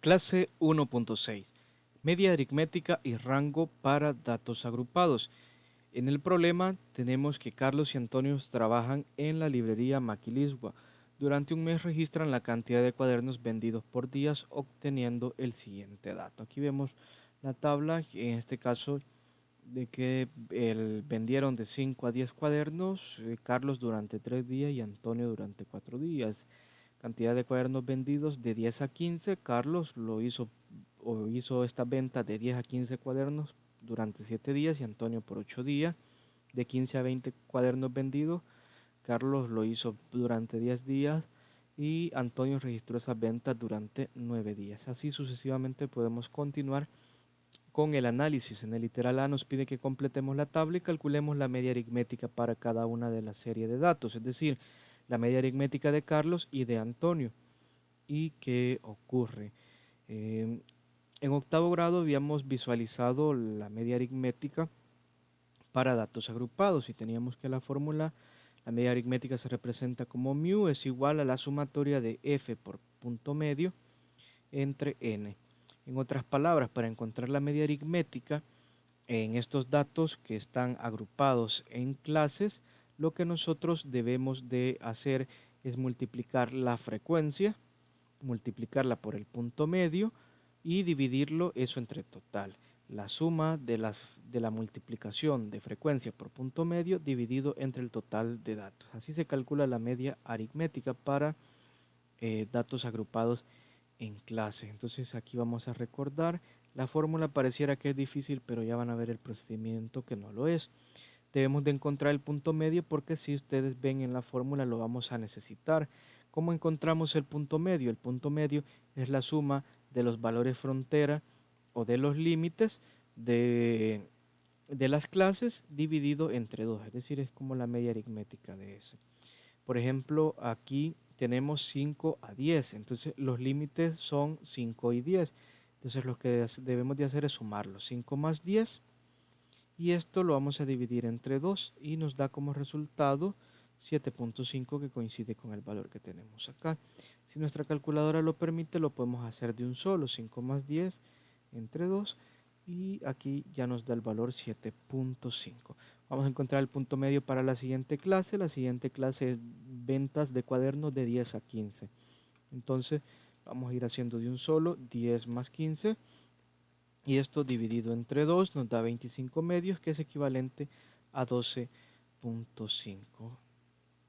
Clase 1.6. Media aritmética y rango para datos agrupados. En el problema tenemos que Carlos y Antonio trabajan en la librería Maquilisgua. Durante un mes registran la cantidad de cuadernos vendidos por días obteniendo el siguiente dato. Aquí vemos la tabla, en este caso de que vendieron de 5 a 10 cuadernos, Carlos durante 3 días y Antonio durante 4 días. Cantidad de cuadernos vendidos de 10 a 15. Carlos hizo esta venta de 10 a 15 cuadernos durante 7 días y Antonio por 8 días. De 15 a 20 cuadernos vendidos, Carlos lo hizo durante 10 días y Antonio registró esas ventas durante 9 días. Así sucesivamente podemos continuar con el análisis. En el literal A nos pide que completemos la tabla y calculemos la media aritmética para cada una de las series de datos, es decir, la media aritmética de Carlos y de Antonio. ¿Y qué ocurre? Eh, en octavo grado habíamos visualizado la media aritmética para datos agrupados y teníamos que la media aritmética se representa como mu es igual a la sumatoria de f por punto medio entre n. En otras palabras, para encontrar la media aritmética en estos datos que están agrupados en clases, lo que nosotros debemos de hacer es multiplicar la frecuencia, multiplicarla por el punto medio y dividirlo eso entre total. La suma de la multiplicación de frecuencia por punto medio dividido entre el total de datos. Así se calcula la media aritmética para datos agrupados en clase. Entonces aquí vamos a recordar, la fórmula pareciera que es difícil, pero ya van a ver el procedimiento que no lo es. Debemos de encontrar el punto medio porque si ustedes ven en la fórmula lo vamos a necesitar. ¿Cómo encontramos el punto medio? El punto medio es la suma de los valores frontera o de los límites de las clases dividido entre 2, es decir, es como la media aritmética de ese. Por ejemplo, aquí tenemos 5 a 10, entonces los límites son 5 y 10. Entonces lo que debemos de hacer es sumarlos, 5 más 10, y esto lo vamos a dividir entre 2 y nos da como resultado 7.5 que coincide con el valor que tenemos acá. Si nuestra calculadora lo permite, lo podemos hacer de un solo, 5 más 10 entre 2, y aquí ya nos da el valor 7.5. Vamos a encontrar el punto medio para la siguiente clase. La siguiente clase es ventas de cuadernos de 10 a 15. Entonces vamos a ir haciendo de un solo, 10 más 15, y esto dividido entre 2 nos da 25 medios, que es equivalente a 12.5.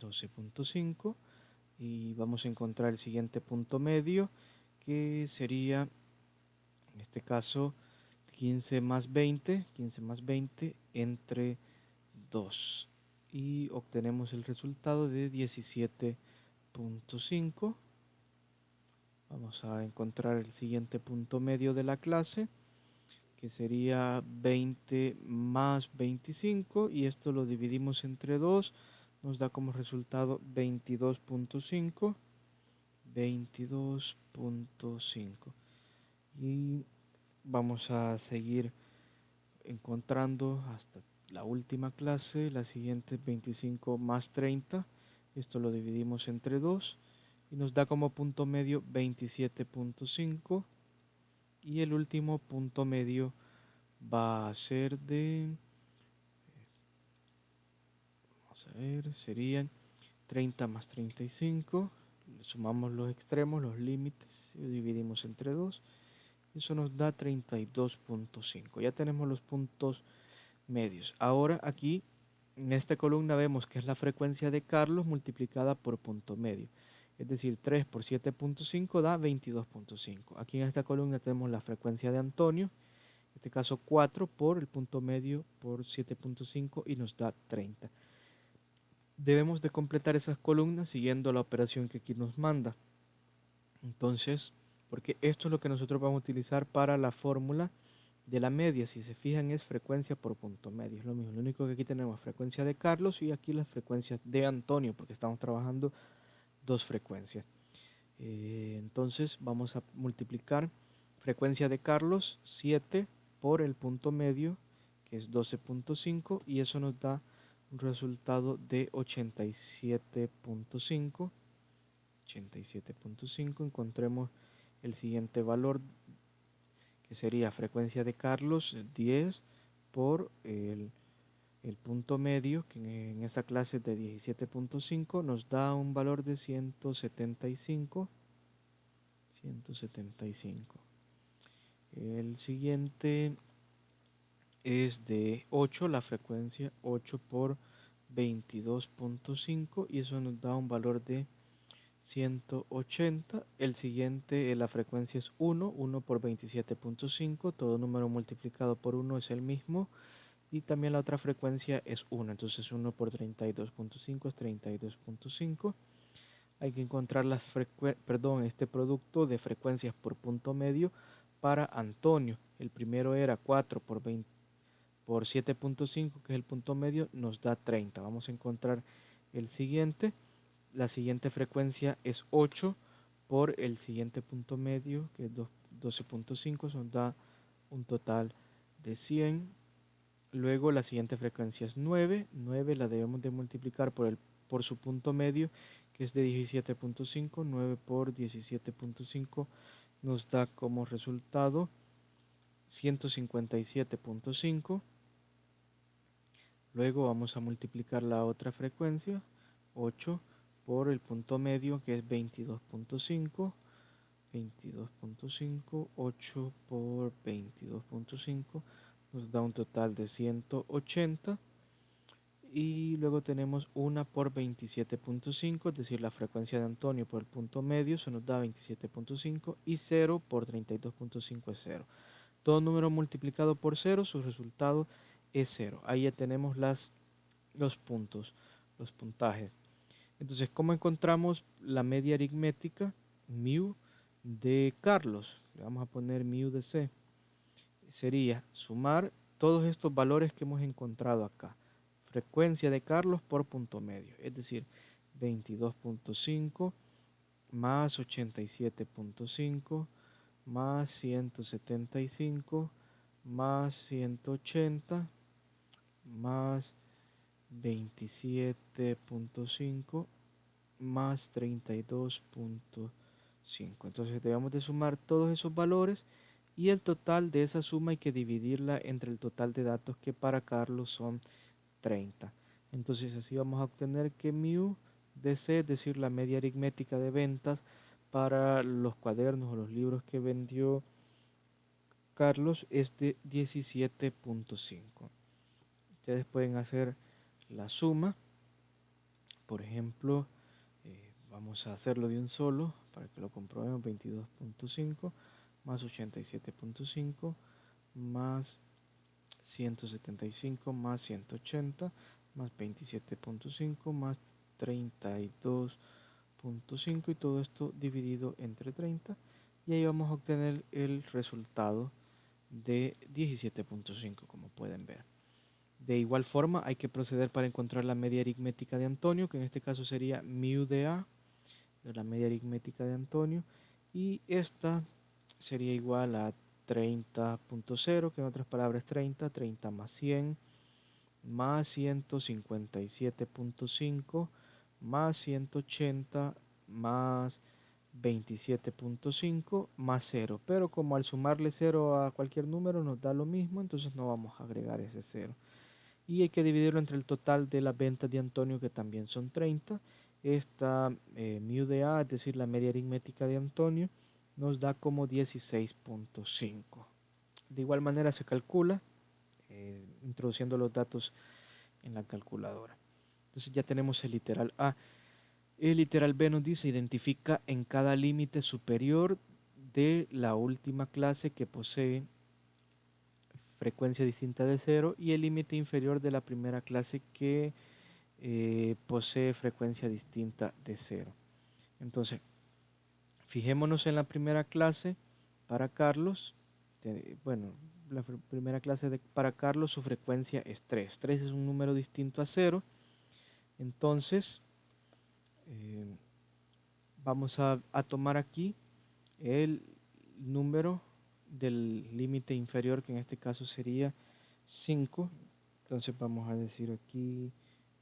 12.5, y vamos a encontrar el siguiente punto medio, que sería en este caso 15 más 20 entre 2, y obtenemos el resultado de 17.5. Vamos a encontrar el siguiente punto medio de la clase, que sería 20 más 25, y esto lo dividimos entre 2, nos da como resultado 22.5. 22.5, y vamos a seguir encontrando hasta la última clase, la siguiente 25 más 30, esto lo dividimos entre 2 y nos da como punto medio 27.5, y el último punto medio va a ser vamos a ver, serían 30 más 35, le sumamos los extremos, los límites, y dividimos entre 2, eso nos da 32.5. Ya tenemos los puntos medios. Ahora aquí en esta columna vemos que es la frecuencia de Carlos multiplicada por punto medio. Es decir, 3 por 7.5 da 22.5. Aquí en esta columna tenemos la frecuencia de Antonio, en este caso 4 por el punto medio por 7.5 y nos da 30. Debemos de completar esas columnas siguiendo la operación que aquí nos manda. Entonces, porque esto es lo que nosotros vamos a utilizar para la fórmula de la media. Si se fijan, es frecuencia por punto medio, es lo mismo. Lo único que aquí tenemos frecuencia de Carlos y aquí las frecuencias de Antonio, porque estamos trabajando dos frecuencias. Entonces vamos a multiplicar frecuencia de Carlos 7 por el punto medio, que es 12.5, y eso nos da un resultado de 87.5. 87.5, encontremos el siguiente valor, que sería frecuencia de Carlos 10 por el punto medio, que en esta clase es de 17.5, nos da un valor de 175. El siguiente es de 8, la frecuencia 8 por 22.5, y eso nos da un valor de 180. El siguiente, la frecuencia es 1 por 27.5, todo número multiplicado por 1 es el mismo, y también la otra frecuencia es 1, entonces 1 por 32.5 es 32.5. Hay que encontrar este producto de frecuencias por punto medio para Antonio. El primero era 4 por 7.5, que es el punto medio, nos da 30. Vamos a encontrar el siguiente. La siguiente frecuencia es 8 por el siguiente punto medio, que es 12.5, nos da un total de 100. Luego la siguiente frecuencia es 9. 9 la debemos de multiplicar por su punto medio, que es de 17.5. 9 por 17.5 nos da como resultado 157.5. Luego vamos a multiplicar la otra frecuencia, 8 por el punto medio, que es 22.5. 22.5, 8 por 22.5 nos da un total de 180. Y luego tenemos 1 por 27.5, es decir, la frecuencia de Antonio por el punto medio, se nos da 27.5, y 0 por 32.5 es 0. Todo número multiplicado por 0, su resultado es 0. Ahí ya tenemos los puntos, los puntajes. Entonces, ¿cómo encontramos la media aritmética mu de Carlos? Le vamos a poner mu de C. Sería sumar todos estos valores que hemos encontrado acá. Frecuencia de Carlos por punto medio, es decir, 22.5 más 87.5 más 175 más 180 más 27.5 más 32.5. Entonces debemos de sumar todos esos valores, y el total de esa suma hay que dividirla entre el total de datos, que para Carlos son 30. Entonces así vamos a obtener que mu de C, es decir, la media aritmética de ventas para los cuadernos o los libros que vendió Carlos, es de 17.5. Ustedes pueden hacer la suma. Por ejemplo, vamos a hacerlo de un solo para que lo comprobemos. 22.5 más 87.5 más 175 más 180 más 27.5 más 32.5, y todo esto dividido entre 30, y ahí vamos a obtener el resultado de 17.5, como pueden ver. De igual forma hay que proceder para encontrar la media aritmética de Antonio, que en este caso sería mu de A, de la media aritmética de Antonio, y esta sería igual a 30.0, que en otras palabras 30 más 100 más 157.5 más 180 más 27.5 más 0, pero como al sumarle 0 a cualquier número nos da lo mismo, entonces no vamos a agregar ese 0. Y hay que dividirlo entre el total de las ventas de Antonio, que también son 30. Esta mu de A, es decir, la media aritmética de Antonio, nos da como 16.5. De igual manera se calcula introduciendo los datos en la calculadora. Entonces ya tenemos el literal A. El literal B nos dice: identifica en cada límite superior de la última clase que posee frecuencia distinta de 0, y el límite inferior de la primera clase que posee frecuencia distinta de 0. Entonces, fijémonos en la primera clase para Carlos. Bueno, la primera clase para Carlos, su frecuencia es 3. 3 es un número distinto a 0. Entonces, vamos a tomar aquí el número del límite inferior, que en este caso sería 5. Entonces vamos a decir aquí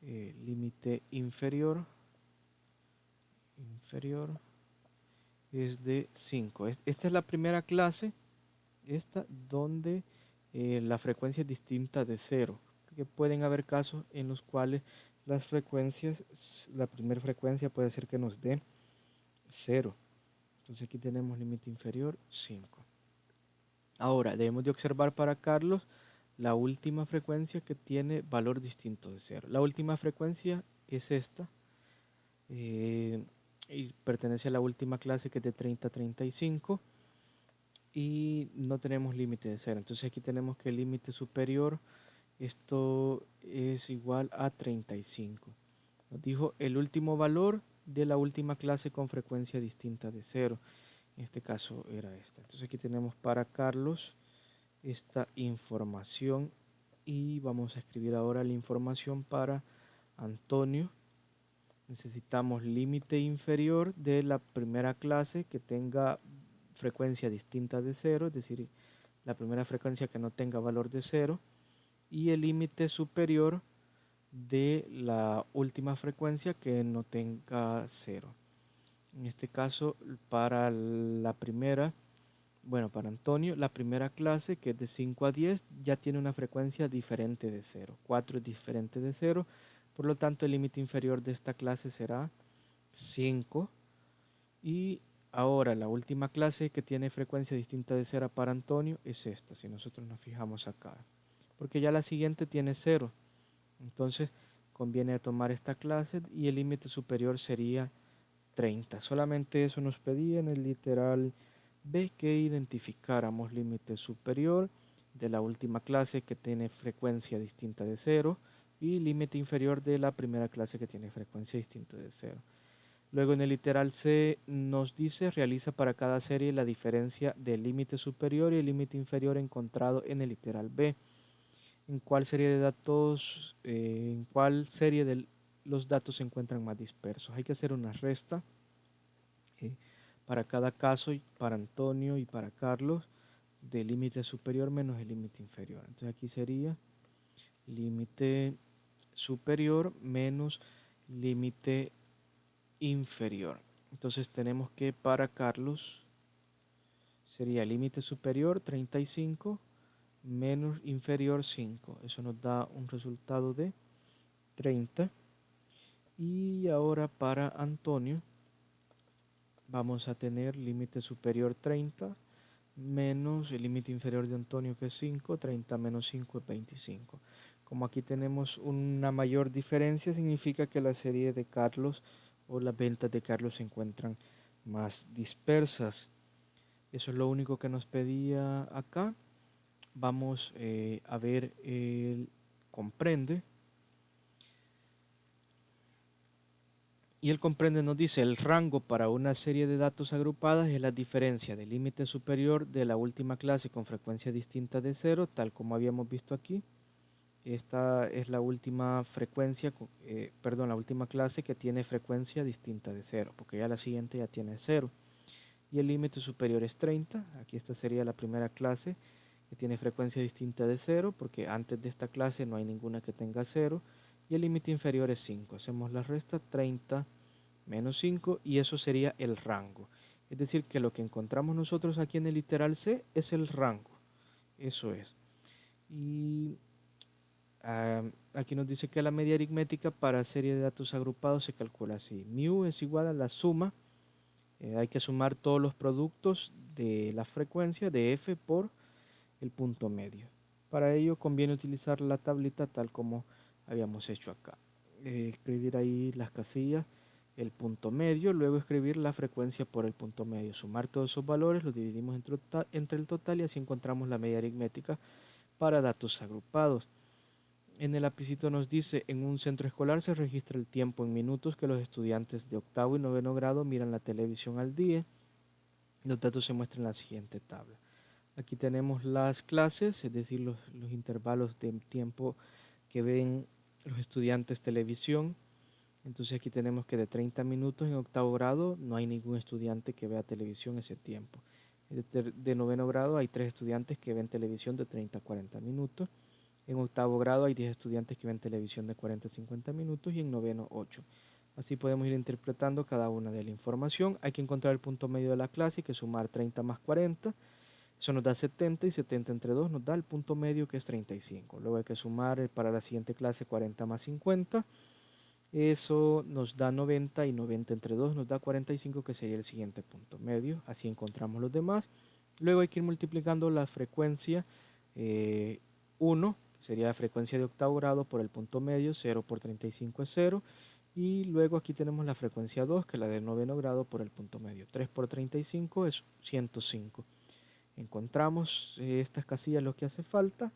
límite inferior es de 5. Esta es la primera clase, esta donde la frecuencia es distinta de 0. Porque pueden haber casos en los cuales las frecuencias, la primera frecuencia puede ser que nos dé 0. Entonces aquí tenemos límite inferior 5. Ahora debemos de observar para Carlos la última frecuencia que tiene valor distinto de 0. La última frecuencia es esta. Y pertenece a la última clase que es de 30 a 35 y no tenemos límite de 0. Entonces aquí tenemos que el límite superior, esto es igual a 35. Nos dijo el último valor de la última clase con frecuencia distinta de 0. En este caso era esta. Entonces aquí tenemos para Carlos esta información y vamos a escribir ahora la información para Antonio. Necesitamos límite inferior de la primera clase que tenga frecuencia distinta de 0, es decir, la primera frecuencia que no tenga valor de 0, y el límite superior de la última frecuencia que no tenga 0. En este caso, para la primera, bueno, para Antonio, la primera clase que es de 5 a 10 ya tiene una frecuencia diferente de 0. 4 es diferente de 0, por lo tanto el límite inferior de esta clase será 5. Y ahora la última clase que tiene frecuencia distinta de 0 para Antonio es esta, si nosotros nos fijamos acá. Porque ya la siguiente tiene 0. Entonces conviene tomar esta clase y el límite superior sería 30. Solamente eso nos pedía en el literal B que identificáramos límite superior de la última clase que tiene frecuencia distinta de 0 y límite inferior de la primera clase que tiene frecuencia distinta de 0. Luego en el literal C nos dice realiza para cada serie la diferencia del límite superior y el límite inferior encontrado en el literal B. ¿En cuál serie de datos, en cuál serie de los datos se encuentran más dispersos? Hay que hacer una resta para cada caso, para Antonio y para Carlos, del límite superior menos el límite inferior. Entonces aquí sería límite superior menos límite inferior. Entonces tenemos que para Carlos sería límite superior 35 menos inferior 5. Eso nos da un resultado de 30. Y ahora para Antonio vamos a tener límite superior 30 menos el límite inferior de Antonio que es 5. 30 menos 5 es 25. Como aquí tenemos una mayor diferencia, significa que la serie de Carlos o las ventas de Carlos se encuentran más dispersas. Eso es lo único que nos pedía acá. Vamos a ver el comprende. Y el comprende nos dice el rango para una serie de datos agrupadas es la diferencia del límite superior de la última clase con frecuencia distinta de 0, tal como habíamos visto aquí. Esta es la última frecuencia, la última clase que tiene frecuencia distinta de 0, porque ya la siguiente ya tiene 0. Y el límite superior es 30. Aquí esta sería la primera clase que tiene frecuencia distinta de 0, porque antes de esta clase no hay ninguna que tenga 0. Y el límite inferior es 5. Hacemos la resta 30 menos 5 y eso sería el rango. Es decir, que lo que encontramos nosotros aquí en el literal C es el rango. Eso es. Y aquí nos dice que la media aritmética para serie de datos agrupados se calcula así. Mu es igual a la suma. Hay que sumar todos los productos de la frecuencia de f por el punto medio. Para ello conviene utilizar la tablita tal como habíamos hecho acá. Escribir ahí las casillas, el punto medio, luego escribir la frecuencia por el punto medio. Sumar todos esos valores, los dividimos entre el total y así encontramos la media aritmética para datos agrupados. En el lapicito nos dice, en un centro escolar se registra el tiempo en minutos que los estudiantes de octavo y noveno grado miran la televisión al día. Los datos se muestran en la siguiente tabla. Aquí tenemos las clases, es decir, los intervalos de tiempo que ven los estudiantes televisión. Entonces aquí tenemos que de 30 minutos en octavo grado no hay ningún estudiante que vea televisión ese tiempo. De noveno grado hay 3 estudiantes que ven televisión de 30 a 40 minutos. En octavo grado hay 10 estudiantes que ven televisión de 40 a 50 minutos y en noveno 8. Así podemos ir interpretando cada una de la información. Hay que encontrar el punto medio de la clase, hay que sumar 30 más 40. Eso nos da 70 y 70 entre 2 nos da el punto medio que es 35. Luego hay que sumar para la siguiente clase 40 más 50. Eso nos da 90 y 90 entre 2 nos da 45 que sería el siguiente punto medio. Así encontramos los demás. Luego hay que ir multiplicando la frecuencia 1, que sería la frecuencia de octavo grado por el punto medio, 0 por 35 es 0. Y luego aquí tenemos la frecuencia 2, que es la de noveno grado por el punto medio. 3 por 35 es 105. Encontramos estas casillas lo que hace falta.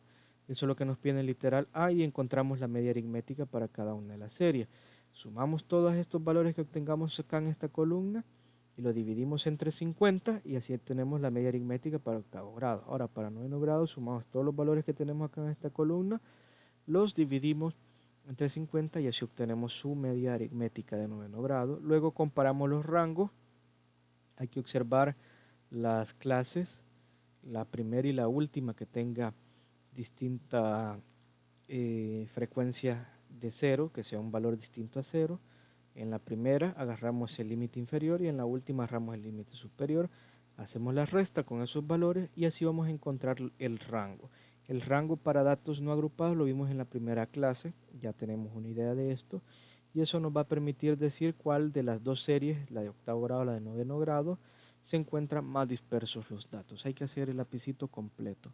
Eso es lo que nos pide el literal A y encontramos la media aritmética para cada una de las series. Sumamos todos estos valores que obtengamos acá en esta columna y lo dividimos entre 50 y así tenemos la media aritmética para octavo grado. Ahora para noveno grado sumamos todos los valores que tenemos acá en esta columna, los dividimos entre 50 y así obtenemos su media aritmética de noveno grado. Luego comparamos los rangos. Hay que observar las clases, la primera y la última que tenga distinta frecuencia de cero, que sea un valor distinto a cero. En la primera agarramos el límite inferior y en la última agarramos el límite superior. Hacemos la resta con esos valores y así vamos a encontrar el rango. El rango para datos no agrupados lo vimos en la primera clase, ya tenemos una idea de esto. Y eso nos va a permitir decir cuál de las dos series, la de octavo grado y la de noveno grado, se encuentran más dispersos los datos. Hay que hacer el lapicito completo.